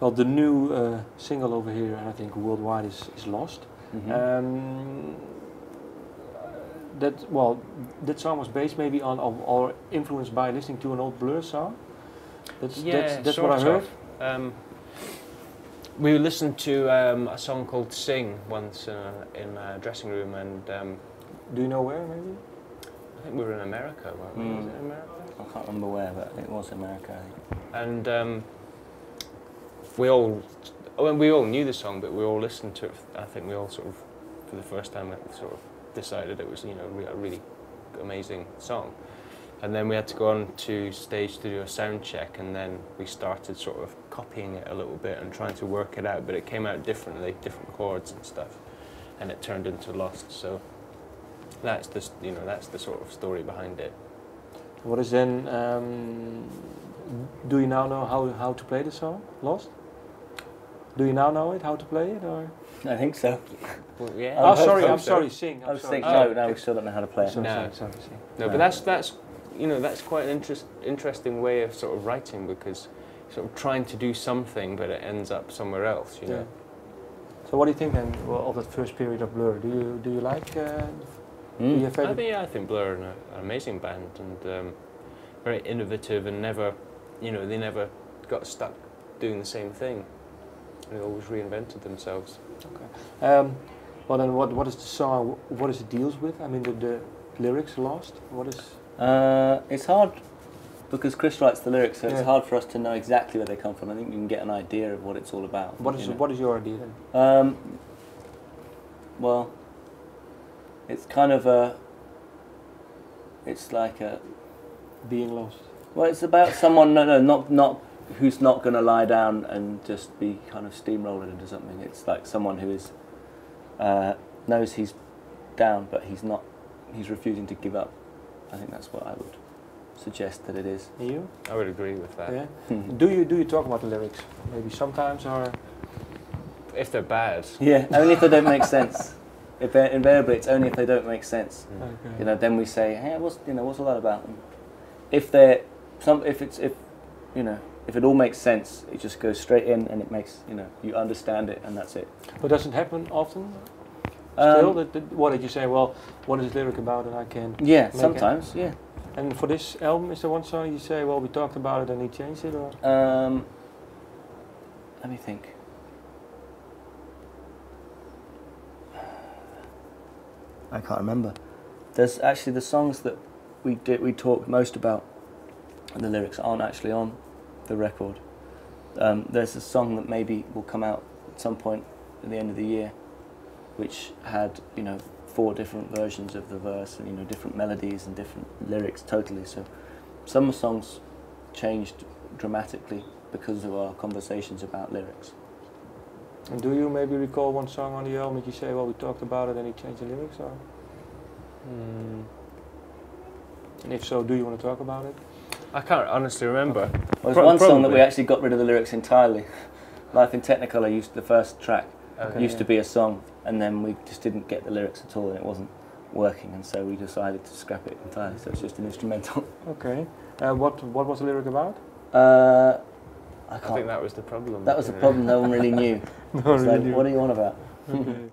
Well, the new single over here, and I think worldwide, is Lost. Mm-hmm. That song was based maybe on or influenced by listening to an old Blur song. That's what I heard. We listened to a song called "Sing" once in a dressing room, and do you know where? Maybe I think we were in America. Weren't we? Was it in America? I can't remember where, but it was America, I think. And we all knew the song, but we all listened to it. I think we all sort of, for the first time, sort of decided it was, a really amazing song. And then we had to go on to stage to do a sound check, and then we started sort of copying it a little bit and trying to work it out, but it came out differently, different chords and stuff, and it turned into Lost. So that's the sort of story behind it. What is then? Do you now know how to play the song Lost? Do you now know it, how to play it, or? I think so. Well, yeah. Oh, sorry, I'm sorry. Sing. I'm sorry. No, we still don't know how to play it. Sorry, No, but that's quite an interesting way of sort of writing, because you're sort of trying to do something, but it ends up somewhere else. You know. So what do you think then of that first period of Blur? Do you like? Your favorite? I think Blur are an amazing band, and very innovative, and never, they never got stuck doing the same thing. They always reinvented themselves. Okay. Well then, what is the song? What is it deals with? I mean, the lyrics Lost. What is? It's hard because Chris writes the lyrics, so it's hard for us to know exactly where they come from. I think you can get an idea of what it's all about. What is your idea then? Well, it's kind of it's like a being lost. Well, it's about someone not who's not going to lie down and just be kind of steamrolled into something. It's like someone who is knows he's down, but he's refusing to give up. I think that's what I would suggest that it is. You? I would agree with that. Yeah. Do you talk about the lyrics? Maybe sometimes, or if they're bad. Yeah, only if they don't make sense. If they're invariably, it's only if they don't make sense. Okay. Then we say, hey, what's all that about? And if it all makes sense, it just goes straight in, and it makes you understand it, and that's it. But does it happen often? Still, what did you say? Well, what is this lyric about, and I can. Yeah, sometimes. Yeah. And for this album, is there one song you say, well, we talked about it and he changed it, or? Let me think. I can't remember. There's actually the songs that we talk most about, and the lyrics aren't actually on the record. There's a song that maybe will come out at some point at the end of the year, which had 4 different versions of the verse, and different melodies and different lyrics totally. So some songs changed dramatically because of our conversations about lyrics. And do you maybe recall one song on the album that you say, well, we talked about it and he changed the lyrics, or? And if so, do you want to talk about it? I can't honestly remember. Well, there's one song that we actually got rid of the lyrics entirely. Life in Technicolor the first track used to be a song, and then we just didn't get the lyrics at all, and it wasn't working, and so we decided to scrap it entirely. So it's just an instrumental. Okay. What was the lyric about? I think that was the problem. That was the problem. No one really knew. No one really knew. What are you on about? Okay.